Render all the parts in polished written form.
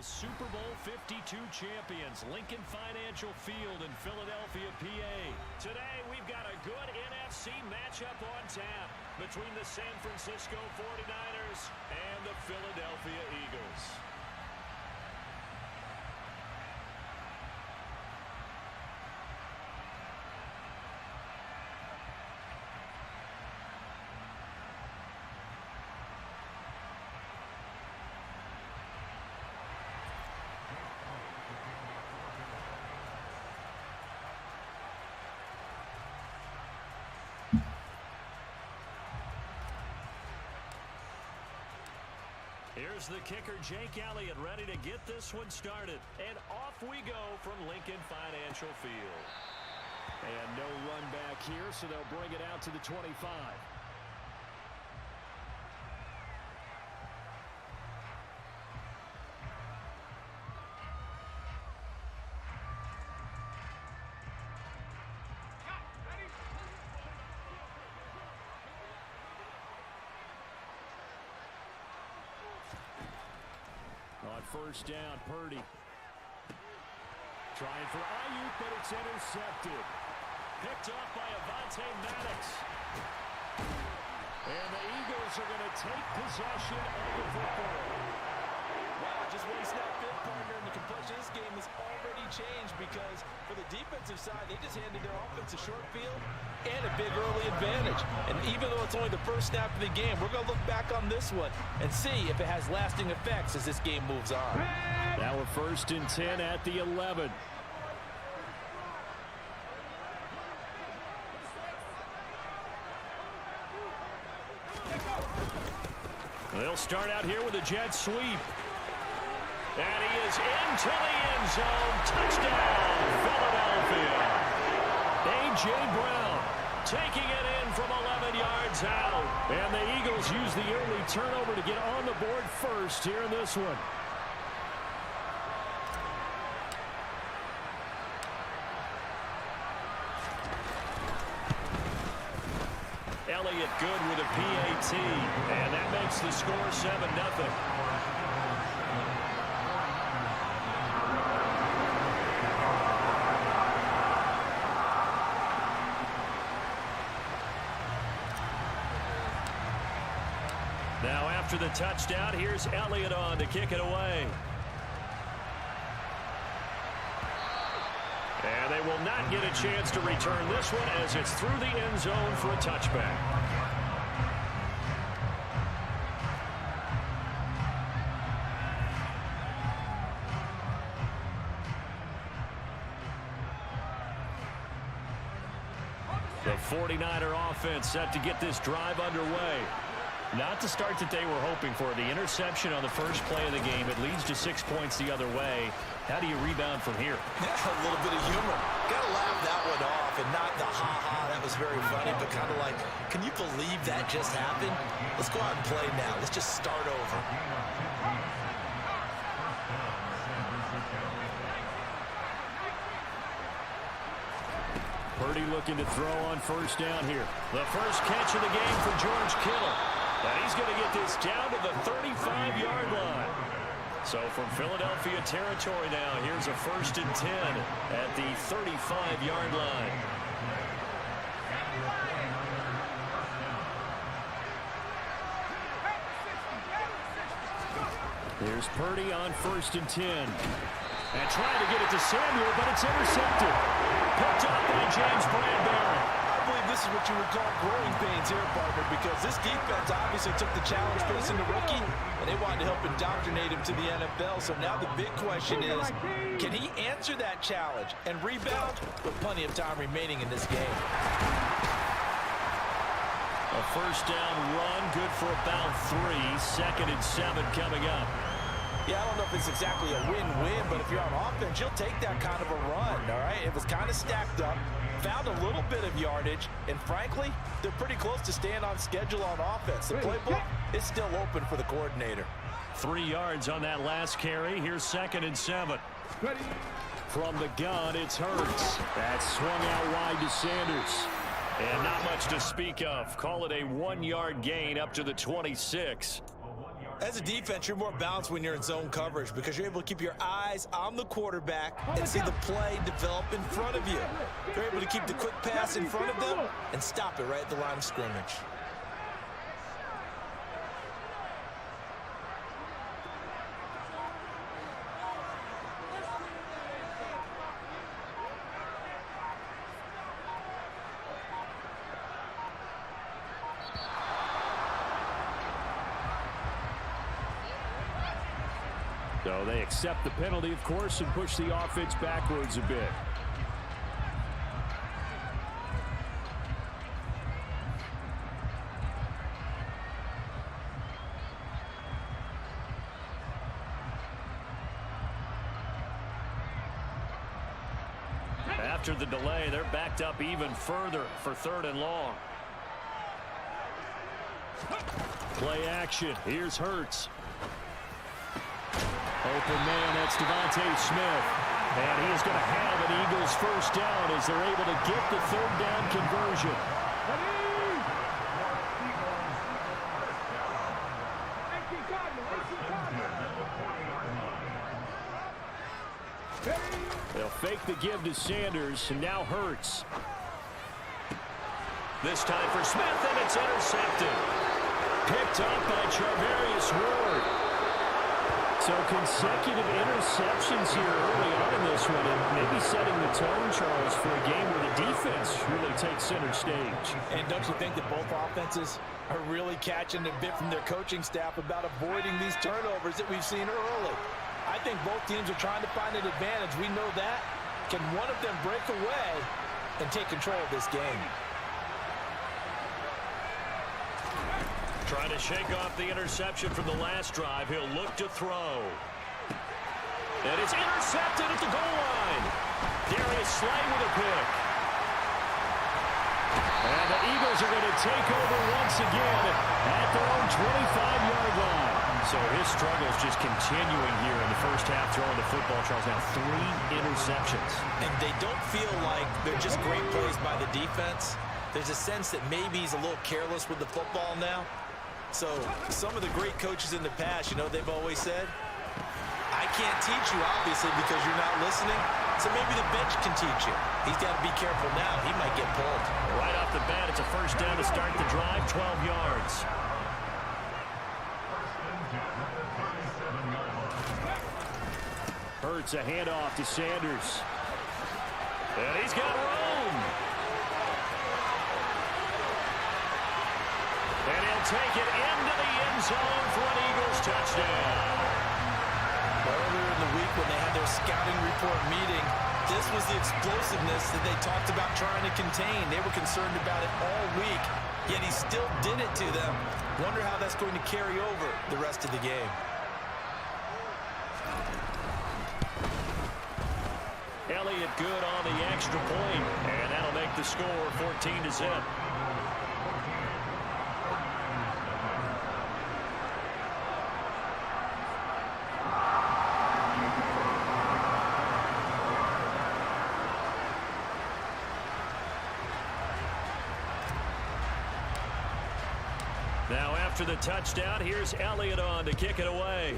Super Bowl 52 champions, Lincoln Financial Field in Philadelphia, PA. Today, we've got a good NFC matchup on tap between the San Francisco 49ers and the Philadelphia Eagles. Here's the kicker, Jake Elliott, ready to get this one started. And off we go from Lincoln Financial Field. And no run back here, so they'll bring it out to the 25. On first down, Purdy. Trying for Ayuk, but it's intercepted. Picked off by Avonte Maddox. And the Eagles are going to take possession of the football. Wow, just one snap fit, partner, and the complexion of this game has already changed because for the defensive side, they just handed their offense a short field and a big early advantage. And even though it's only the first snap of the game, we're going to look back on this one and see if it has lasting effects as this game moves on. Now we're first and 10 at the 11. They'll start out here with a jet sweep. And he is into the end zone. Touchdown, Philadelphia. A.J. Brown taking it in from 11 yards out. And the Eagles use the early turnover to get on the board first here in this one. Elliott good with a PAT, and that makes the score 7-0. Now after the touchdown, here's Elliott on to kick it away. And they will not get a chance to return this one as it's through the end zone for a touchback. The 49er offense set to get this drive underway. Not the start that they were hoping for. The interception on the first play of the game. It leads to 6 points the other way. How do you rebound from here? Yeah, a little bit of humor. Got to laugh that one off and not the ha-ha. That was very funny, but kind of like, can you believe that just happened? Let's go out and play now. Let's just start over. Purdy looking to throw on first down here. The first catch of the game for George Kittle. And he's going to get this down to the 35-yard line. So from Philadelphia territory now, here's a first and 10 at the 35-yard line. Here's Purdy on first and 10. And trying to get it to Samuel, but it's intercepted. Picked up by James Bradbury. I believe this is what you would call growing pains here, partner, because this defense obviously took the challenge facing the rookie, and they wanted to help indoctrinate him to the NFL. So now the big question is, can he answer that challenge and rebound with plenty of time remaining in this game? A first down run, good for about 3. Second and 7 coming up. Yeah, I don't know if it's exactly a win-win, but if you're on offense, you'll take that kind of a run, all right? It was kind of stacked up, found a little bit of yardage, and frankly, they're pretty close to staying on schedule on offense. The playbook is still open for the coordinator. 3 yards on that last carry. Here's second and 7. From the gun, it's Hurts. That's swung out wide to Sanders. And not much to speak of. Call it a 1-yard gain up to the 26. As a defense, you're more balanced when you're in zone coverage because you're able to keep your eyes on the quarterback and see the play develop in front of you. You're able to keep the quick pass in front of them and stop it right at the line of scrimmage. So they accept the penalty, of course, and push the offense backwards a bit. After the delay, they're backed up even further for 3rd and long. Play action. Here's Hurts. Open man, that's Devontae Smith. And he is going to have an Eagles first down as they're able to get the 3rd down conversion. They'll fake the give to Sanders, and now Hurts. This time for Smith, and it's intercepted. Picked up by Charvarius Ward. So consecutive interceptions here early on in this one, and maybe setting the tone, Charles, for a game where the defense really takes center stage. And don't you think that both offenses are really catching a bit from their coaching staff about avoiding these turnovers that we've seen early? I think both teams are trying to find an advantage. We know that. Can one of them break away and take control of this game? Trying to shake off the interception from the last drive. He'll look to throw. And it's intercepted at the goal line. Darius Slay with a pick. And the Eagles are going to take over once again at their own 25-yard line. So his struggles just continuing here in the first half throwing the football, Charles. Now 3 interceptions. And they don't feel like they're just great plays by the defense. There's a sense that maybe he's a little careless with the football now. So some of the great coaches in the past, you know, they've always said, I can't teach you, obviously, because you're not listening. So maybe the bench can teach you. He's got to be careful now. He might get pulled. Right off the bat, it's a first down to start the drive, 12 yards. Hurts a handoff to Sanders. And he's got room. And he'll take it into the end zone for an Eagles touchdown. Earlier in the week when they had their scouting report meeting, this was the explosiveness that they talked about trying to contain. They were concerned about it all week, yet he still did it to them. Wonder how that's going to carry over the rest of the game. Elliott good on the extra point, and that'll make the score 14-0. Now after the touchdown, here's Elliott on to kick it away.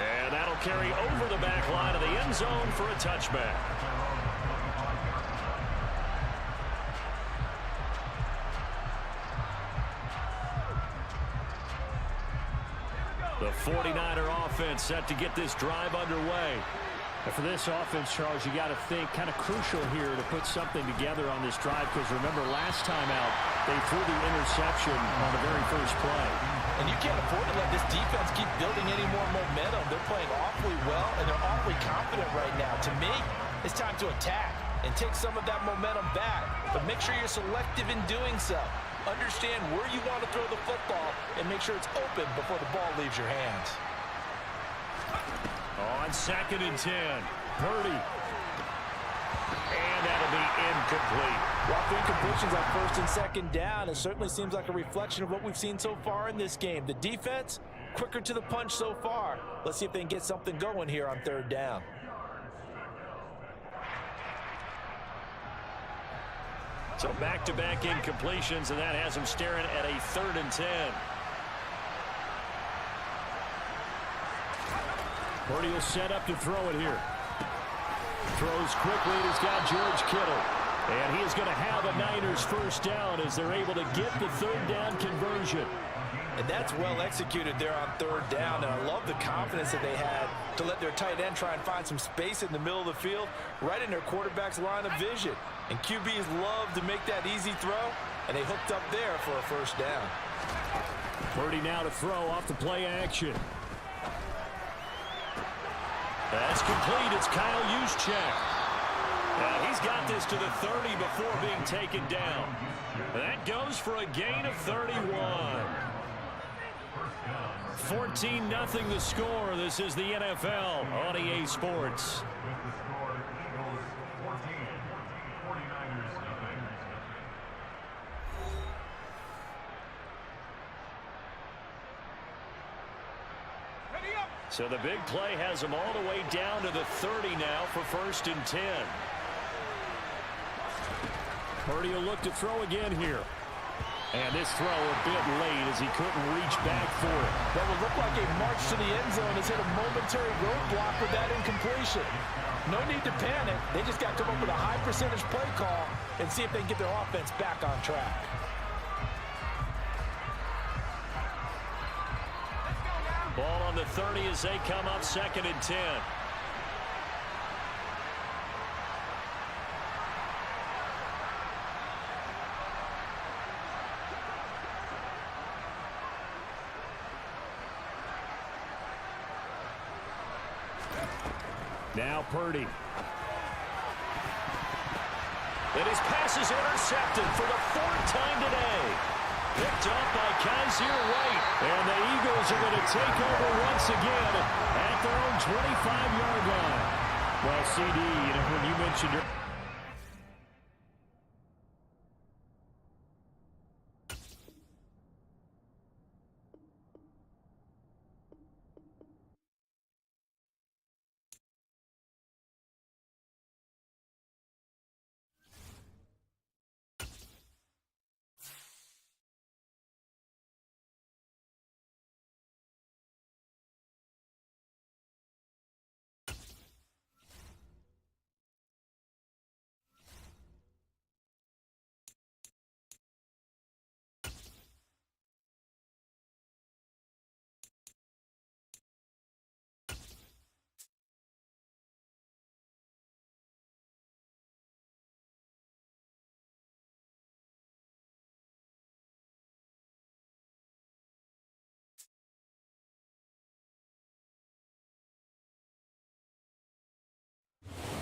And that'll carry over the back line of the end zone for a touchback. The 49er offense set to get this drive underway. And for this offense, Charles, you got to think kind of crucial here to put something together on this drive, because remember last time out they threw the interception on the very first play. And you can't afford to let this defense keep building any more momentum. They're playing awfully well, and they're awfully confident right now. To me, it's time to attack and take some of that momentum back. But make sure you're selective in doing so. Understand where you want to throw the football and make sure it's open before the ball leaves your hands. On 2nd and 10, Purdy. And that'll be incomplete. Well, incompletions on 1st and 2nd down, it certainly seems like a reflection of what we've seen so far in this game. The defense, quicker to the punch so far. Let's see if they can get something going here on 3rd down. So back-to-back incompletions, and that has him staring at a 3rd and 10. Purdy will set up to throw it here. Throws quickly, and he's got George Kittle. And he is going to have a Niners first down as they're able to get the 3rd down conversion. And that's well executed there on 3rd down. And I love the confidence that they had to let their tight end try and find some space in the middle of the field, right in their quarterback's line of vision. And QBs love to make that easy throw, and they hooked up there for a first down. Purdy now to throw off the play action. That's complete. It's Kyle Juszczyk. He's got this to the 30 before being taken down. That goes for a gain of 31. 14-0 the score. This is the NFL on EA Sports. So the big play has them all the way down to the 30 now for 1st and 10. Purdy will look to throw again here. And this throw a bit late as he couldn't reach back for it. That would look like a march to the end zone has hit a momentary roadblock with that incompletion. No need to panic. They just got to come up with a high percentage play call and see if they can get their offense back on track. Ball on the 30 as they come up 2nd and 10. Now Purdy. And his pass is intercepted for the 4th time today. Picked up by Kaiser White. And the Eagles are going to take over once again at their own 25-yard line. Well, CD, when you mentioned your...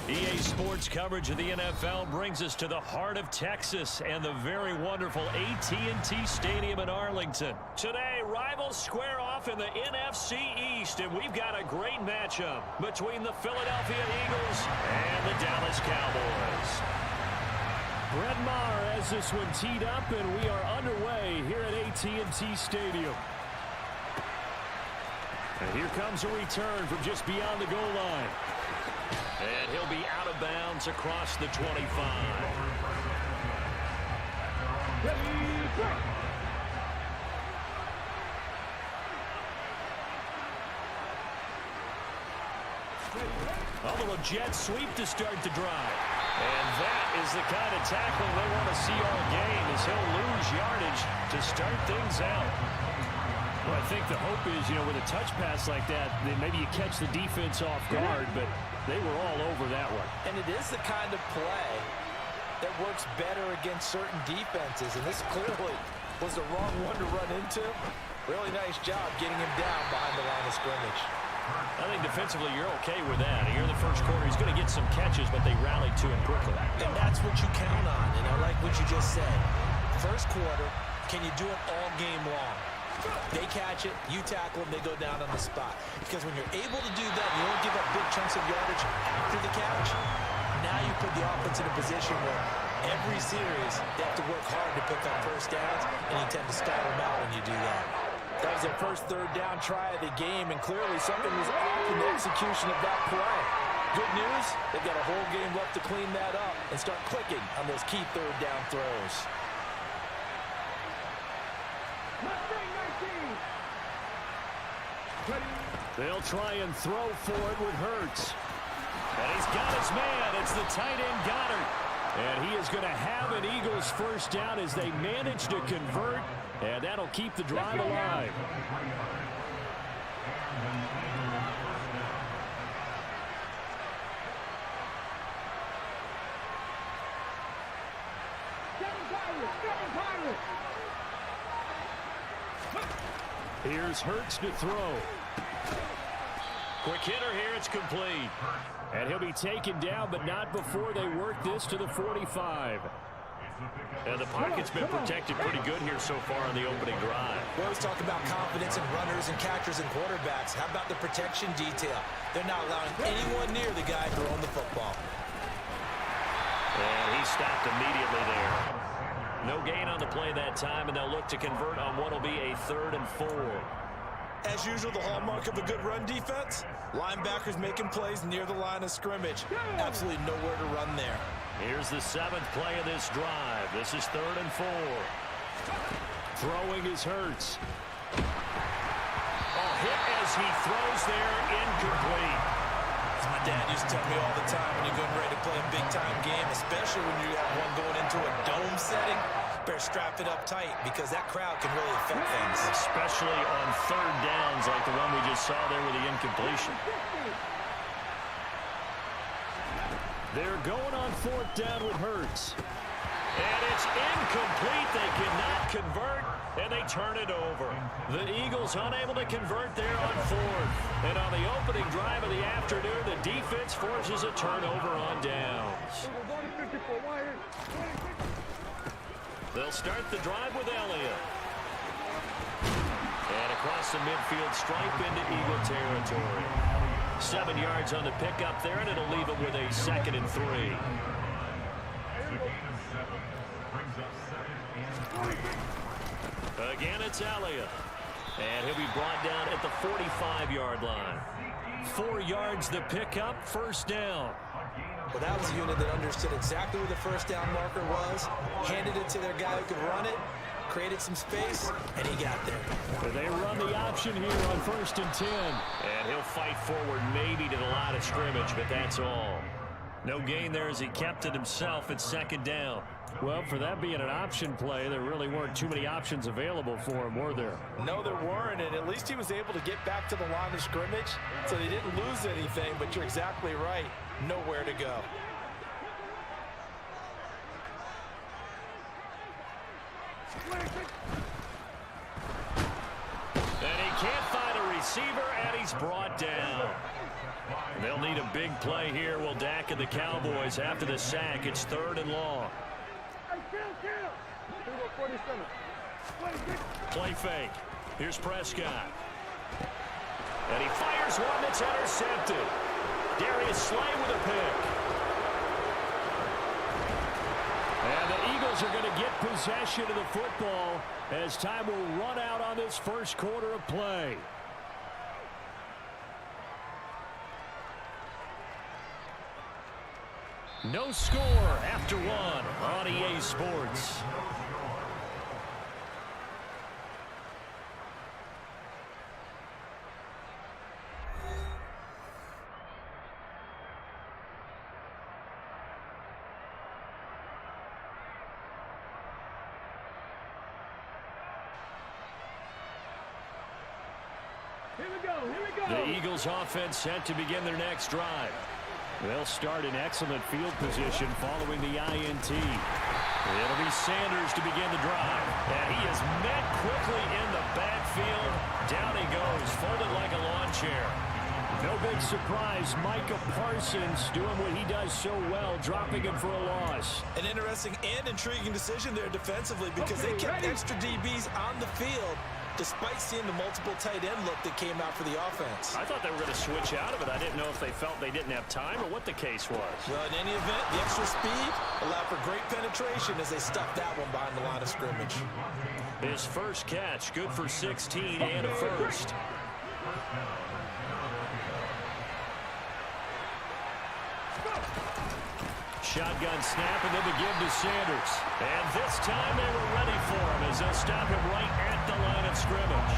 EA Sports coverage of the NFL brings us to the heart of Texas and the very wonderful AT&T Stadium in Arlington. Today, rivals square off in the NFC East, and we've got a great matchup between the Philadelphia Eagles and the Dallas Cowboys. Brett Maher has this one teed up, and we are underway here at AT&T Stadium. And here comes a return from just beyond the goal line. And he'll be out of bounds across the 25. A little jet sweep to start the drive. And that is the kind of tackling they want to see all game, as he'll lose yardage to start things out. Well, I think the hope is, with a touch pass like that, then maybe you catch the defense off guard, but they were all over that one. And it is the kind of play that works better against certain defenses, and this clearly was the wrong one to run into. Really nice job getting him down behind the line of scrimmage. I think defensively you're okay with that. Here in the first quarter, he's going to get some catches, but they rallied to him quickly. And that's what you count on, and I like what you just said. First quarter, can you do it all game long? They catch it, you tackle them, they go down on the spot. Because when you're able to do that, you don't give up big chunks of yardage after the catch. Now you put the offense in a position where every series they have to work hard to pick up first downs, and you tend to stall them out when you do that. That was their first third down try of the game, and clearly something was off in the execution of that play. Good news, they've got a whole game left to clean that up and start clicking on those key third down throws. They'll try and throw for it with Hurts. And he's got his man. It's the tight end Goddard. And he is going to have an Eagles first down as they manage to convert. And that'll keep the drive alive. Here's Hurts to throw. Quick hitter here, it's complete. And he'll be taken down, but not before they work this to the 45. And the pocket's been protected pretty good here so far on the opening drive. We always talk about confidence in runners and catchers and quarterbacks. How about the protection detail? They're not allowing anyone near the guy throwing the football. And he stopped immediately there. No gain on the play that time, and they'll look to convert on what will be a 3rd and 4. As usual, the hallmark of a good run defense, linebackers making plays near the line of scrimmage. Absolutely nowhere to run there. Here's the 7th play of this drive. This is 3rd and 4. Throwing is Hurts. A hit as he throws there, incomplete. As my dad used to tell me all the time, when you're getting ready to play a big-time game, especially when you have one going into a dome setting, better strap it up tight because that crowd can really affect things. Especially on 3rd downs like the one we just saw there with the incompletion. They're going on 4th down with Hurts. And it's incomplete. They cannot convert, and they turn it over. The Eagles unable to convert there on 4th. And on the opening drive of the afternoon, the defense forces a turnover on downs. They'll start the drive with Elliott. And across the midfield stripe into Eagle territory. 7 yards on the pickup there, and it'll leave him with a 2nd and 3. Again, it's Elliott. And he'll be brought down at the 45-yard line. 4 yards the pickup, 1st down. Well, that was a unit that understood exactly where the 1st down marker was, handed it to their guy who could run it, created some space, and he got there. But they run the option here on 1st and 10. And he'll fight forward maybe to the line of scrimmage, but that's all. No gain there as he kept it himself at 2nd down. Well, for that being an option play, there really weren't too many options available for him, were there? No, there weren't, and at least he was able to get back to the line of scrimmage, so they didn't lose anything, but you're exactly right. Nowhere to go. And he can't find a receiver, and he's brought down. They'll need a big play here. Will Dak and the Cowboys after the sack. It's 3rd and long. Play fake. Here's Prescott. And he fires one that's intercepted. Darius Slay with a pick. And the Eagles are going to get possession of the football as time will run out on this 1st quarter of play. No score after 1 on EA Sports. The Eagles offense set to begin their next drive. They'll start in excellent field position following the INT. It'll be Sanders to begin the drive. And he is met quickly in the backfield. Down he goes, folded like a lawn chair. No big surprise, Micah Parsons doing what he does so well, dropping him for a loss. An interesting and intriguing decision there defensively because they kept extra DBs on the field despite seeing the multiple tight end look that came out for the offense. I thought they were going to switch out of it. I didn't know if they felt they didn't have time or what the case was. Well, in any event, the extra speed allowed for great penetration as they stuffed that one behind the line of scrimmage. His first catch, good for 16 and a first. shotgun snap and then the give to Sanders. And this time they were ready for him as they'll stop him right at the line of scrimmage.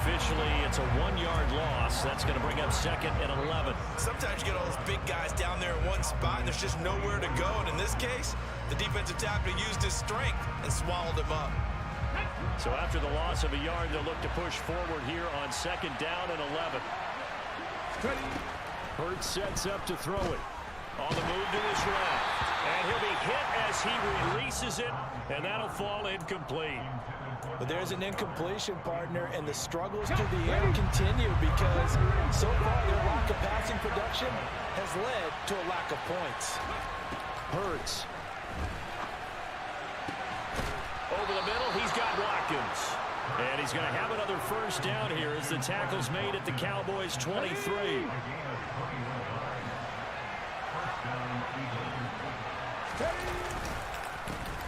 Officially, it's a 1-yard loss. That's going to bring up 2nd and 11. Sometimes you get all those big guys down there in one spot, and there's just nowhere to go. And in this case, the defensive tackle used his strength and swallowed him up. So after the loss of a yard, they'll look to push forward here on 2nd down and 11. Hurts sets up to throw it. On the move to his left. And he'll be hit as he releases it, and that'll fall incomplete. But there's an incompletion, partner, and the struggles through the air continue because so far their lack of passing production has led to a lack of points. Hurts. Over the middle, he's got Watkins. And he's going to have another first down here as the tackle's made at the Cowboys' 23.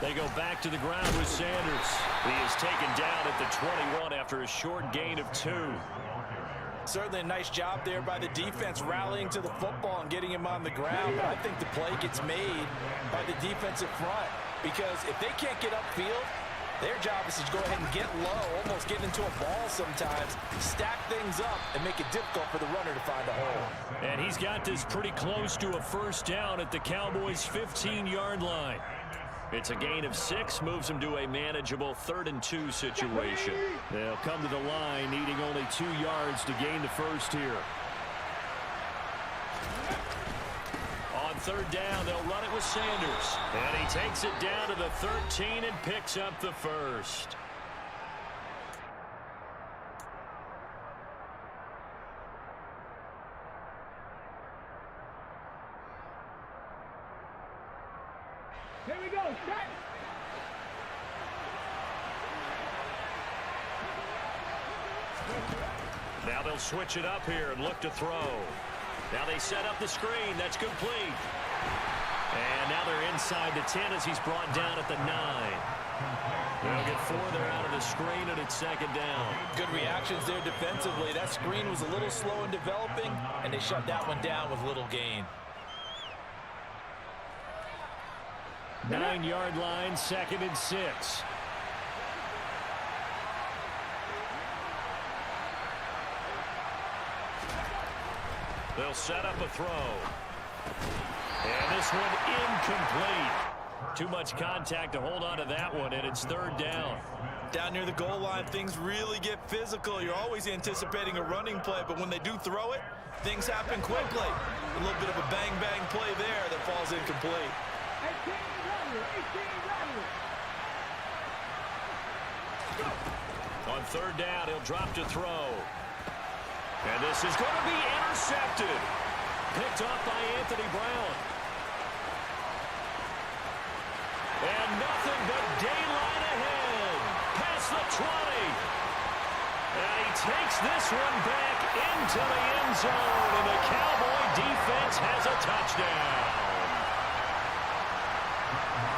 They go back to the ground with Sanders. He is taken down at the 21 after a short gain of 2. Certainly a nice job there by the defense rallying to the football and getting him on the ground. But I think the play gets made by the defensive front because if they can't get upfield, their job is to go ahead and get low, almost get into a ball sometimes, stack things up, and make it difficult for the runner to find a hole. And he's got this pretty close to a first down at the Cowboys' 15-yard line. It's a gain of 6, moves them to a manageable 3rd and 2 situation. They'll come to the line needing only 2 yards to gain the first here. On 3rd down, they'll run it with Sanders. And he takes it down to the 13 and picks up the first. Here we go, set. Now they'll switch it up here and look to throw. Now they set up the screen. That's complete. And now they're inside the 10 as he's brought down at the 9. They'll get 4 there out of the screen, and it's 2nd down. Good reactions there defensively. That screen was a little slow in developing, and they shut that one down with little gain. 9-yard line, 2nd and 6. They'll set up a throw. And this one incomplete. Too much contact to hold on to that one, and it's 3rd down. Down near the goal line, things really get physical. You're always anticipating a running play, but when they do throw it, things happen quickly. A little bit of a bang-bang play there that falls incomplete. On 3rd down, he'll drop to throw. And this is going to be intercepted. Picked off by Anthony Brown. And nothing but daylight ahead. Past the 20. And he takes this one back into the end zone. And the Cowboy defense has a touchdown.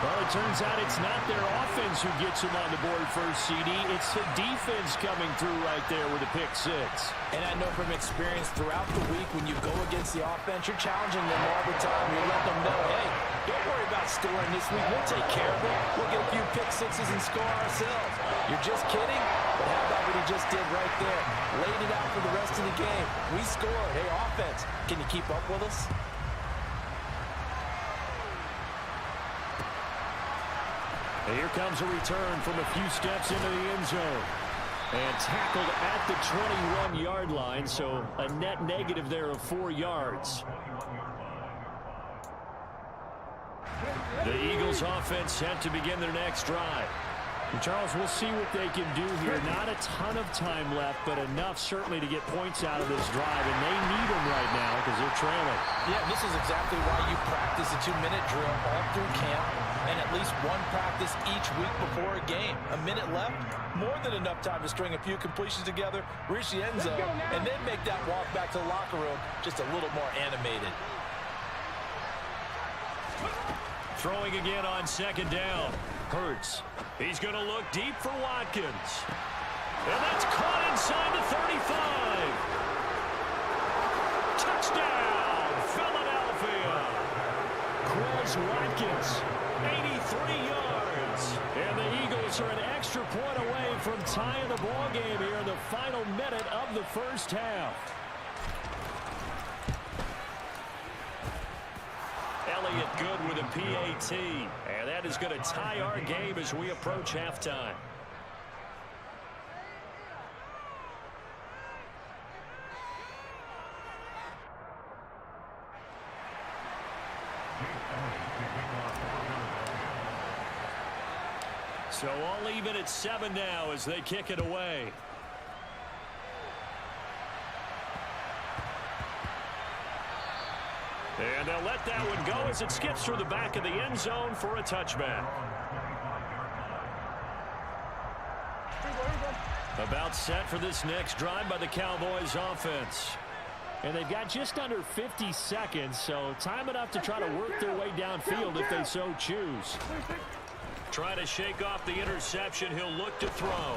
Well, it turns out it's not their offense who gets them on the board first, CD. It's the defense coming through right there with a pick 6. And I know from experience throughout the week when you go against the offense, you're challenging them all the time. You're letting them know, hey, don't worry about scoring this week. We'll take care of it. We'll get a few pick 6s and score ourselves. You're just kidding? But how about what he just did right there? Laid it out for the rest of the game. We scored. Hey, offense, can you keep up with us? Here comes a return from a few steps into the end zone. And tackled at the 21-yard line, so a net negative there of 4 yards. The Eagles offense set to begin their next drive. And Charles, we'll see what they can do here. Not a ton of time left, but enough certainly to get points out of this drive. And they need them right now because they're trailing. Yeah, this is exactly why you practice a 2-minute drill all through camp and at least one practice each week before a game. A minute left, more than enough time to string a few completions together, reach the end zone, and then make that walk back to the locker room just a little more animated. Throwing again on 2nd down. Hurts. He's going to look deep for Watkins. And that's caught inside the 35. Touchdown, Philadelphia. is Watkins. 83 yards. And the Eagles are an extra point away from tying the ball game here in the final minute of the first half. Elliott good with a PAT. And that is going to tie our game as we approach halftime. So all even at 7 now as they kick it away. And they'll let that one go as it skips through the back of the end zone for a touchback. About set for this next drive by the Cowboys offense. And they've got just under 50 seconds, so time enough to try to work their way downfield if they so choose. Trying to shake off the interception. He'll look to throw.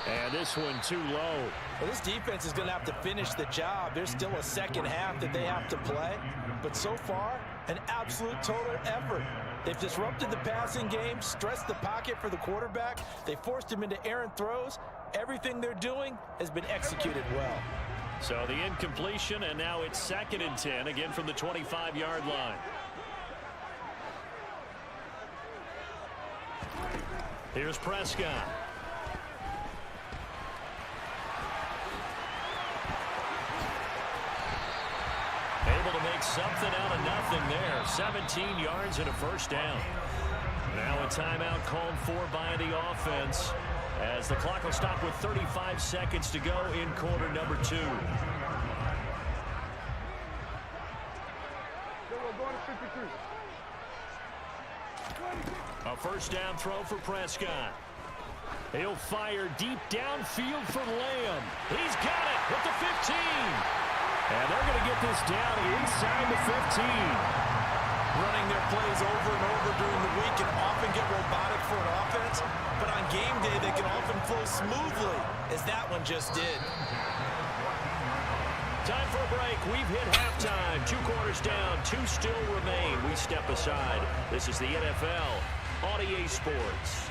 And this one too low. Well, this defense is going to have to finish the job. There's still a second half that they have to play. But so far, an absolute total effort. They've disrupted the passing game, stressed the pocket for the quarterback. They forced him into errant throws. Everything they're doing has been executed well. So the incompletion, and now it's 2nd and 10, again from the 25-yard line. Here's Prescott. Able to make something out of nothing there. 17 yards and a first down. Now a timeout called for by the offense, as the clock will stop with 35 seconds to go in quarter number 2. A first down throw for Prescott. He'll fire deep downfield for Lamb. He's got it at the 15. And they're going to get this down inside the 15. Running their plays over and over during the week can often get robotic for an offense, but on game day they can often flow smoothly, as that one just did. Time for a break. We've hit halftime. 2 quarters down, 2 still remain. We step aside. This is the NFL on EA Sports.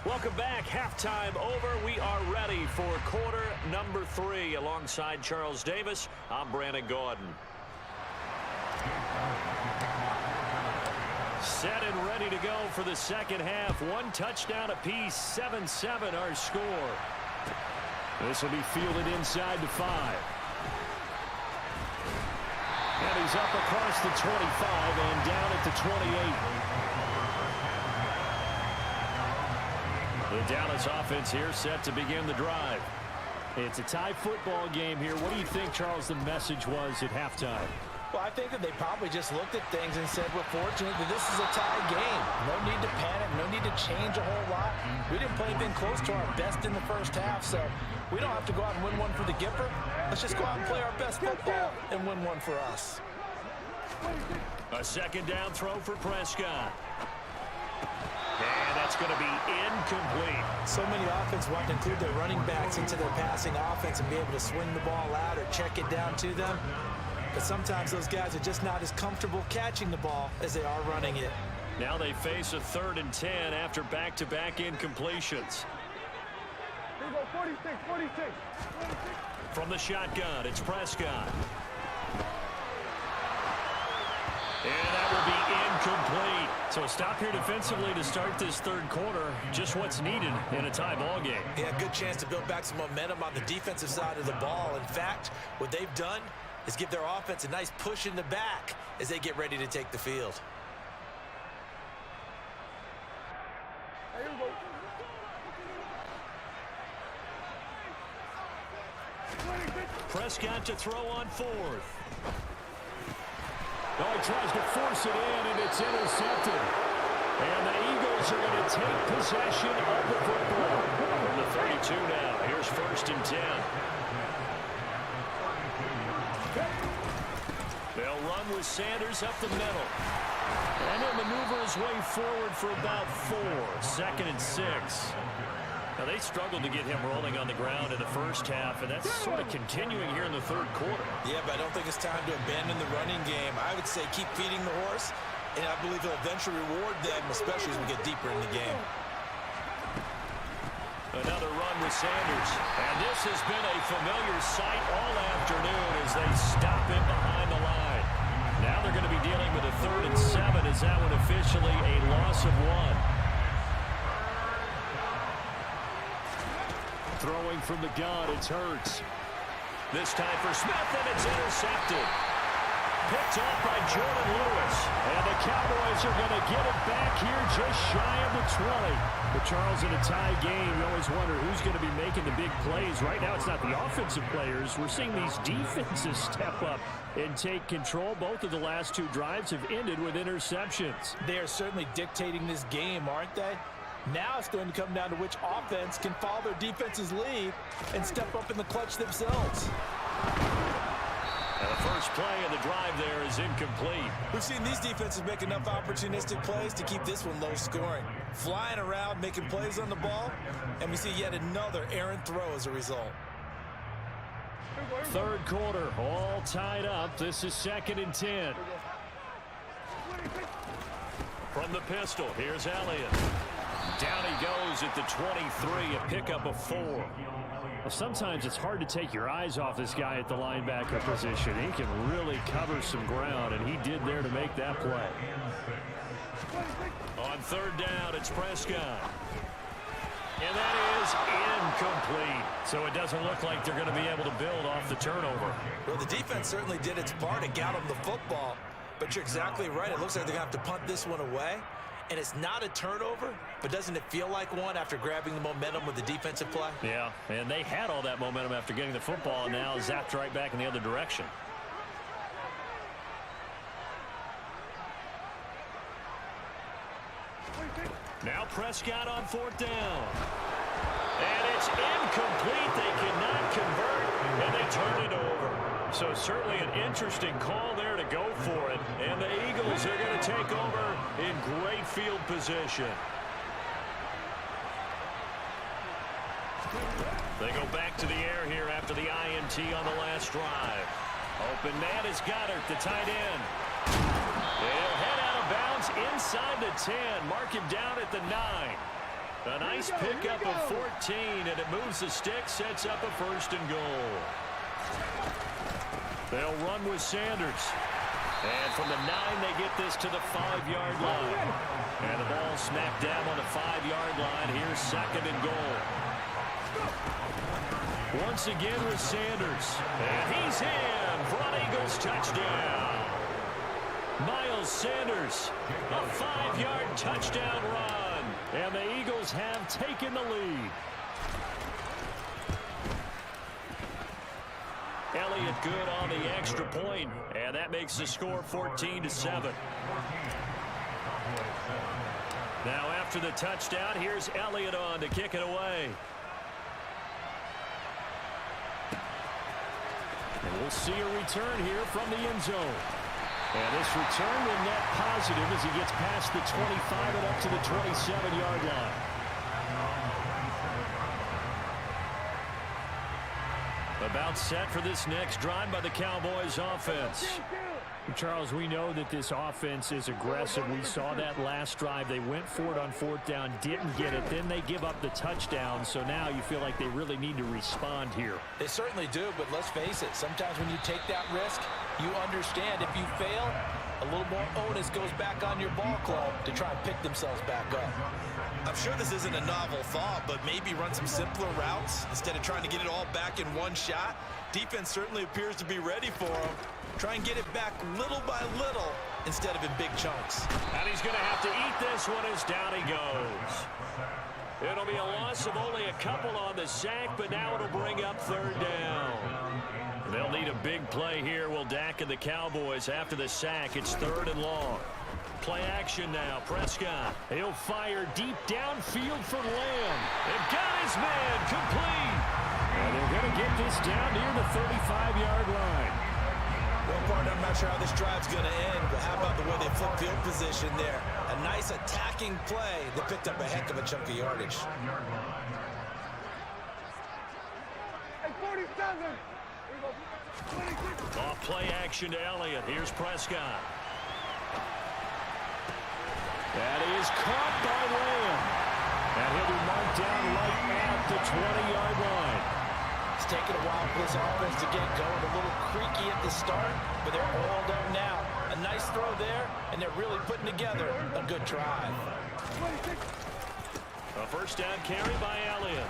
Welcome back. Halftime over. We are ready for quarter number 3. Alongside Charles Davis, I'm Brandon Gordon. Set and ready to go for the second half. 1 touchdown apiece. 7-7 our score. This will be fielded inside the 5. And he's up across the 25 and down at the 28. The Dallas offense here set to begin the drive. It's a tie football game here. What do you think, Charles, the message was at halftime? Well, I think that they probably just looked at things and said, we're fortunate that this is a tie game. No need to panic. No need to change a whole lot. We didn't play anything close to our best in the first half, so we don't have to go out and win one for the Gipper. Let's just go out and play our best football and win one for us. A second down throw for Prescott. And that's going to be incomplete. So many offenses want to include their running backs into their passing offense and be able to swing the ball out or check it down to them. But sometimes those guys are just not as comfortable catching the ball as they are running it. Now they face a 3rd and 10 after back-to-back incompletions. Here we go, 46, 46. From the shotgun, it's Prescott. And that will be incomplete. So stop here defensively to start this 3rd quarter. Just what's needed in a tie ball game. Yeah, good chance to build back some momentum on the defensive side of the ball. In fact, what they've done is give their offense a nice push in the back as they get ready to take the field. Here we go. Prescott to throw on 4th. Oh, he tries to force it in, and it's intercepted. And the Eagles are going to take possession of the football. From the 32 now. Here's 1st and 10. They'll run with Sanders up the middle. And in the his way forward for about 4. 2nd and 6. Now, they struggled to get him rolling on the ground in the first half, and that's sort of continuing here in the third quarter. Yeah, but I don't think it's time to abandon the running game. I would say keep feeding the horse, and I believe he'll eventually reward them, especially as we get deeper in the game. Another run with Sanders. And this has been a familiar sight all afternoon as they stop him behind the line. Now they're going to be dealing with a 3rd and 7. Is that one officially a loss of 1? Throwing from the gun, it's Hurts. This time for Smith, and it's intercepted. Picked off by Jordan Lewis. And the Cowboys are going to get it back here just shy of the 20. But Charles, in a tie game, you always wonder who's going to be making the big plays. Right now, it's not the offensive players. We're seeing these defenses step up and take control. Both of the last 2 drives have ended with interceptions. They are certainly dictating this game, aren't they? Now it's going to come down to which offense can follow their defense's lead and step up in the clutch themselves. And the first play of the drive there is incomplete. We've seen these defenses make enough opportunistic plays to keep this one low scoring. Flying around, making plays on the ball, and we see yet another errant throw as a result. Third quarter, all tied up. This is 2nd and 10. From the pistol, here's Elliott. Down he goes at the 23, a pickup of 4. Well, sometimes it's hard to take your eyes off this guy at the linebacker position. He can really cover some ground, and he did there to make that play. On 3rd down, it's Prescott. And that is incomplete. So it doesn't look like they're going to be able to build off the turnover. Well, the defense certainly did its part to get them the football. But you're exactly right. It looks like they're going to have to punt this one away. And it's not a turnover, but doesn't it feel like one after grabbing the momentum with the defensive play? Yeah, and they had all that momentum after getting the football, and now zapped right back in the other direction. Now Prescott on 4th down. And it's incomplete. They cannot convert, and they turn it over. So certainly an interesting call there to go for it. And the Eagles are going to take over in great field position. They go back to the air here after the INT on the last drive. Open man is Goddard, the tight end. He'll head out of bounds inside the 10. Mark him down at the 9. A nice pickup of 14, and it moves the stick, sets up a 1st and goal. They'll run with Sanders. And from the 9, they get this to the 5-yard line. And the ball smacked down on the 5-yard line. Here's 2nd and goal. Once again with Sanders. And he's in for an Eagles touchdown. Miles Sanders, a 5-yard touchdown run. And the Eagles have taken the lead. Elliott good on the extra point, and that makes the score 14-7. Now after the touchdown, here's Elliott on to kick it away. And we'll see a return here from the end zone. And this return will net positive as he gets past the 25 and up to the 27-yard line. About set for this next drive by the Cowboys offense. Charles, we know that this offense is aggressive. We saw that last drive. They went for it on 4th down, didn't get it. Then they give up the touchdown. So now you feel like they really need to respond here. They certainly do, but let's face it. Sometimes when you take that risk, you understand if you fail, a little more onus goes back on your ball club to try and pick themselves back up. I'm sure this isn't a novel thought, but maybe run some simpler routes instead of trying to get it all back in one shot. Defense certainly appears to be ready for them. Try and get it back little by little instead of in big chunks. And he's going to have to eat this one as down he goes. It'll be a loss of only a couple on the sack, but now it'll bring up 3rd down. They'll need a big play here. Will Dak and the Cowboys after the sack. It's 3rd and long. Play action now. Prescott. He'll fire deep downfield for Lamb. And got his man complete. And they're going to get this down near the 35-yard line. Well, partner, I'm not sure how this drive's going to end, but how about the way they flip field position there? A nice attacking play that picked up a heck of a chunk of yardage. Hey, 47. Here we go. 26. Off play action to Elliott. Here's Prescott. That is caught by Lamb. And he'll be marked down right at the 20-yard line. It's taken a while for this offense to get going. A little creaky at the start, but they're oiled up now. A nice throw there, and they're really putting together a good drive. 26. A first down carry by Elliott.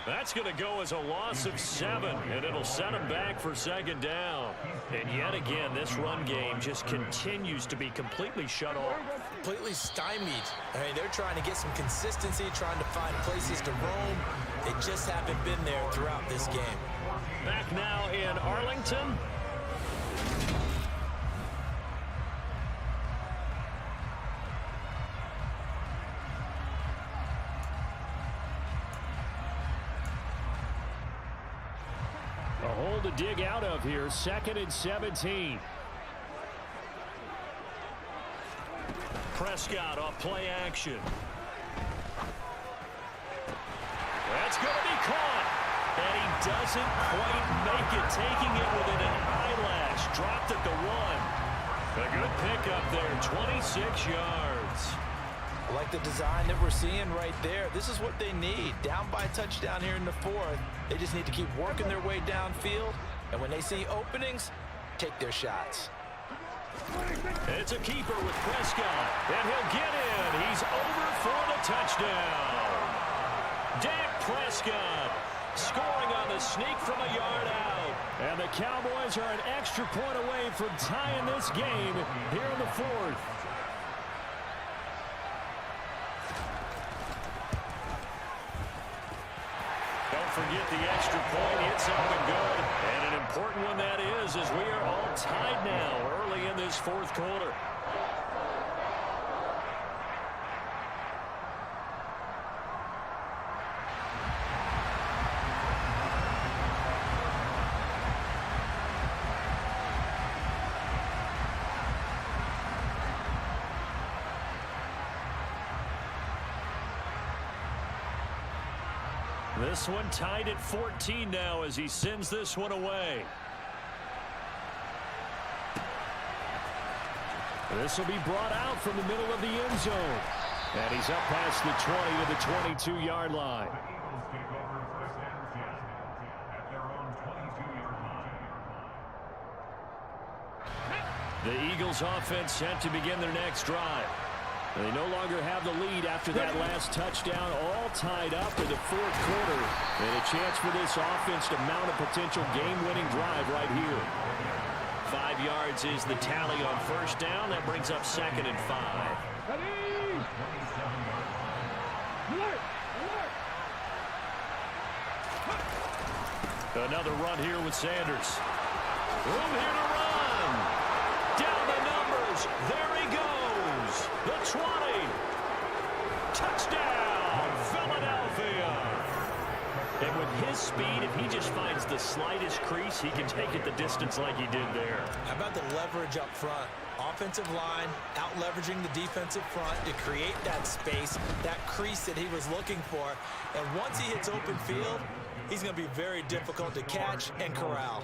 That's going to go as a loss of 7, and it'll set him back for second down. And yet again, this run game just continues to be completely shut off. Completely stymied. I mean, they're trying to get some consistency, trying to find places to roam. They just haven't been there throughout this game. Back now in Arlington. A hole to dig out of here. 2nd and 17. Prescott off play action. That's going to be caught. And he doesn't quite make it, taking it within an eyelash. Dropped at the 1. A good pickup there, 26 yards. I like the design that we're seeing right there. This is what they need. Down by a touchdown here in the 4th. They just need to keep working their way downfield. And when they see openings, take their shots. It's a keeper with Prescott. And he'll get in. He's over for the touchdown. Dak Prescott scoring on the sneak from a yard out. And the Cowboys are an extra point away from tying this game here in the 4th. Don't forget the extra point. It's up and good. And an important one that is, as we are all tied now early in this 4th quarter. This one tied at 14 now as he sends this one away. This will be brought out from the middle of the end zone. And he's up past the 20 to the 22-yard line. The Eagles offense set to begin their next drive. They no longer have the lead after that last touchdown, all tied up in the 4th quarter. And a chance for this offense to mount a potential game-winning drive right here. 5 yards is the tally on first down. That brings up 2nd and 5. Another run here with Sanders. Room here to run. Down the numbers. There he goes. The 20. Touchdown, Philadelphia. And with his speed, if he just finds the slightest crease, he can take it the distance like he did there. How about the leverage up front? Offensive line out leveraging the defensive front to create that space, that crease that he was looking for. And once he hits open field, he's going to be very difficult to catch and corral.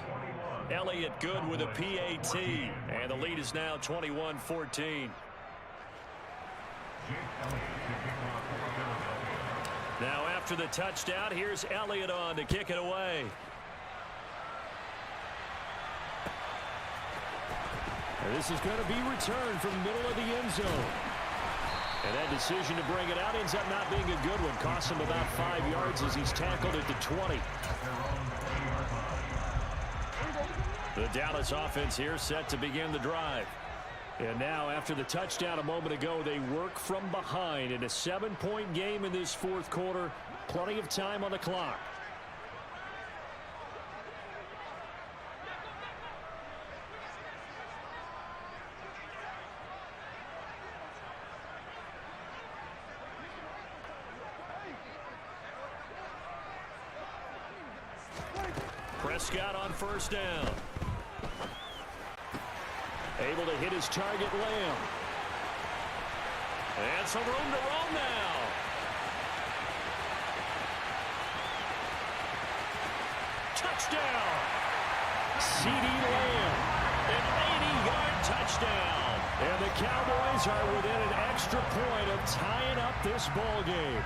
Elliott good with a PAT. And the lead is now 21-14. Now after the touchdown, here's Elliott on to kick it away. And this is going to be returned from the middle of the end zone. And that decision to bring it out ends up not being a good one. Costs him about 5 yards as he's tackled at the 20. The Dallas offense here set to begin the drive. And now, after the touchdown a moment ago, they work from behind in a 7-point game in this 4th quarter. Plenty of time on the clock. Prescott on first down. Able to hit his target, Lamb. And some room to roam now. Touchdown. C.D. Lamb. An 80-yard touchdown. And the Cowboys are within an extra point of tying up this ball game.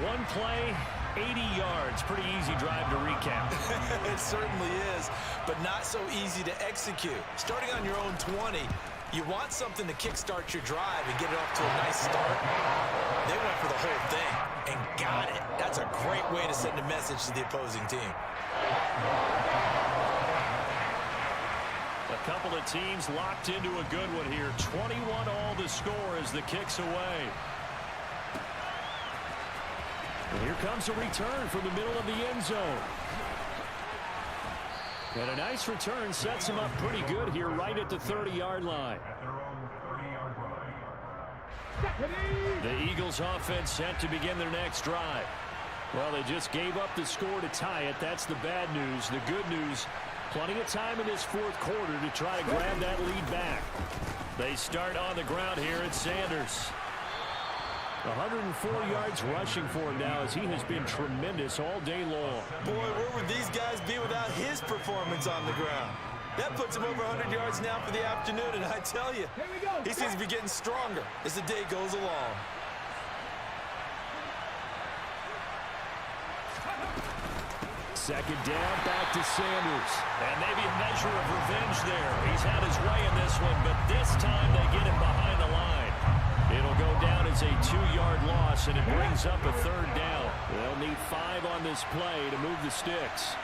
One play, 80 yards. Pretty easy drive to recap. It certainly is, but not so easy to execute. Starting on your own 20, you want something to kickstart your drive and get it off to a nice start. They went for the whole thing and got it. That's a great way to send a message to the opposing team. A couple of teams locked into a good one here. 21 all the score as the kick's away. And here comes a return from the middle of the end zone. And a nice return sets him up pretty good here right at the 30-yard line. The Eagles offense set to begin their next drive. Well, they just gave up the score to tie it. That's the bad news. The good news, plenty of time in this fourth quarter to try to grab that lead back. They start on the ground here at Sanders. 104 yards rushing for him now as he has been tremendous all day long. Boy, where would these guys be without his performance on the ground? That puts him over 100 yards now for the afternoon, and I tell you, he seems to be getting stronger as the day goes along. Second down, back to Sanders. And maybe a measure of revenge there. He's had his way in this one, but this time they get him behind the line. It'll go down as a 2-yard loss, and it brings up a third down. They'll need 5 on this play to move the sticks.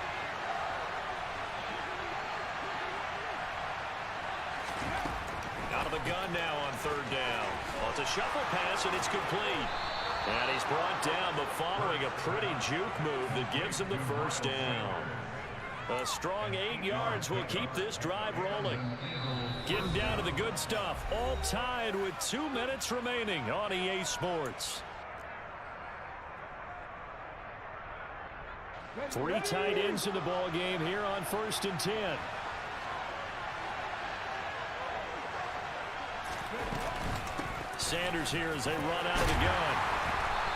Out of the gun now on third down. Well, it's a shuffle pass, and it's complete. And he's brought down, but following a pretty juke move that gives him the first down. A strong 8 yards will keep this drive rolling. Getting down to the good stuff. All tied with 2 minutes remaining on EA Sports. 3 tight ends in the ball game here on 1st and 10. Sanders here as they run out of the gun.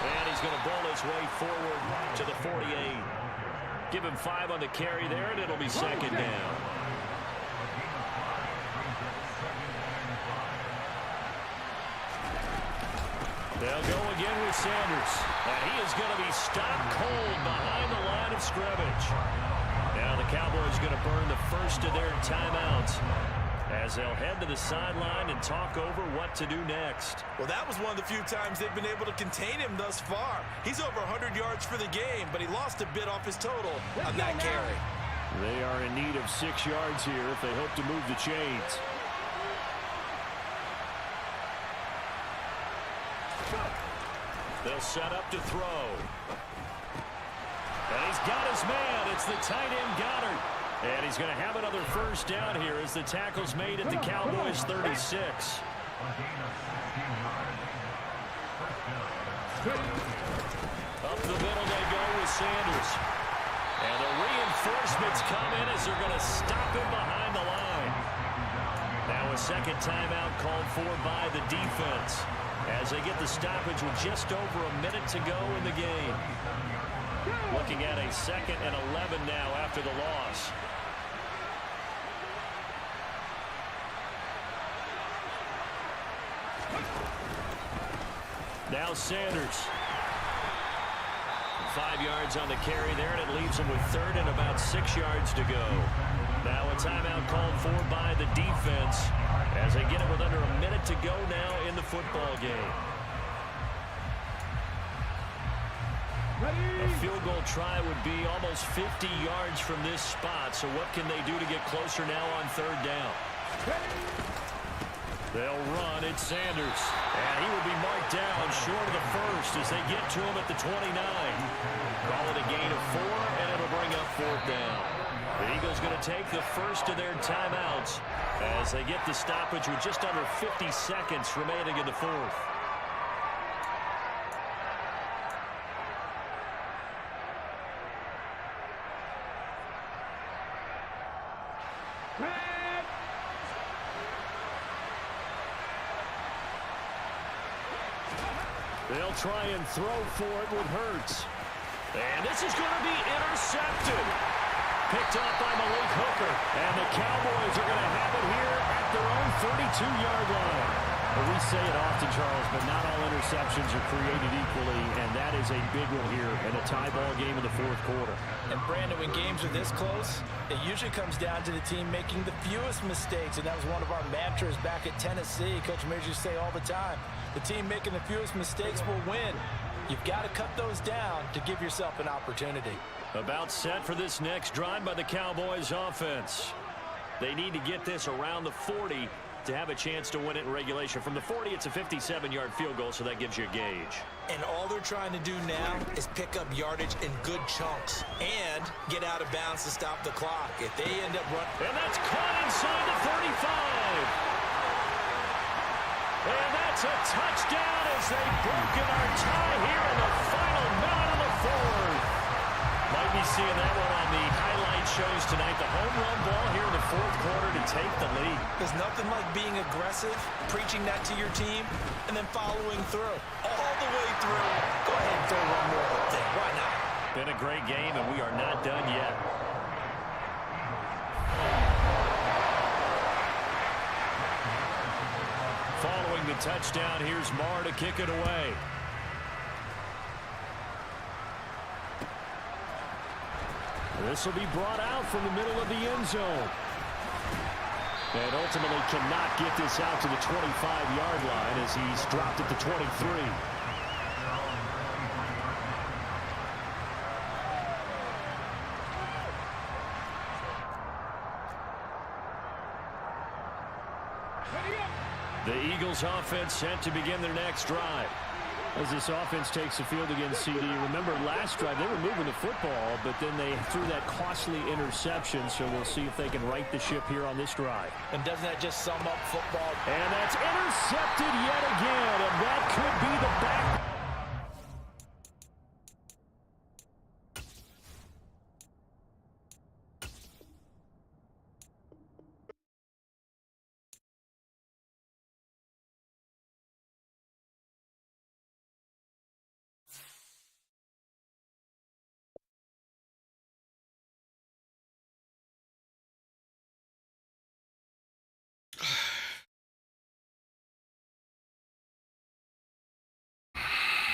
And he's going to bowl his way forward to the 48. Give him 5 on the carry there, and it'll be second down. They'll go again with Sanders. And he is going to be stopped cold behind the line of scrimmage. Now the Cowboys going to burn the first of their timeouts as they'll head to the sideline and talk over what to do next. Well, that was one of the few times they've been able to contain him thus far. He's over 100 yards for the game, but he lost a bit off his total on that carry. They are in need of 6 yards here if they hope to move the chains. They'll set up to throw. And he's got his man. It's the tight end Goddard. And he's going to have another first down here as the tackle's made at the Cowboys 36. Up the middle they go with Sanders. And the reinforcements come in as they're going to stop him behind the line. Now a second timeout called for by the defense as they get the stoppage with just over a minute to go in the game. Looking at a 2nd and 11 now after the loss. Now Sanders. 5 yards on the carry there, and it leaves him with 3rd and about 6 yards to go. Now a timeout called for by the defense as they get it with under a minute to go now in the football game. A field goal try would be almost 50 yards from this spot, so what can they do to get closer now on 3rd down? They'll run. It's Sanders. And he will be marked down short of the first as they get to him at the 29. Call it a gain of 4, and it'll bring up 4th down. The Eagles going to take the first of their timeouts as they get the stoppage with just under 50 seconds remaining in the 4th. They'll try and throw for it with Hurts. And this is going to be intercepted. Picked up by Malik Hooker. And the Cowboys are going to have it here at their own 32-yard line. Well, we say it often, Charles, but not all interceptions are created equally, and that is a big one here in a tie ball game in the fourth quarter. And, Brandon, when games are this close, it usually comes down to the team making the fewest mistakes, and that was one of our mantras back at Tennessee. Coach Mears used to say all the time, the team making the fewest mistakes will win. You've got to cut those down to give yourself an opportunity. About set for this next drive by the Cowboys offense. They need to get this around the 40 to have a chance to win it in regulation. From the 40, it's a 57-yard field goal, so that gives you a gauge. And all they're trying to do now is pick up yardage in good chunks and get out of bounds to stop the clock. If they end up running... And that's caught inside the 35. And that's a touchdown as they've broken our tie here in the final minute of the fourth. Might be seeing that one on the highlight shows tonight. The home run ball here in the fourth quarter to take the lead. There's nothing like being aggressive, preaching that to your team, and then following through. All the way through. Go ahead and throw one more thing. Why not? Been a great game, and we are not done yet. Following the touchdown, here's Marr to kick it away. This will be brought out from the middle of the end zone. And ultimately cannot get this out to the 25-yard line as he's dropped at the 23. The Eagles offense set to begin their next drive. As this offense takes the field against CD. Remember last drive they were moving the football, but then they threw that costly interception, so we'll see if they can right the ship here on this drive. And doesn't that just sum up football? And that's intercepted yet again, and that could be the backbone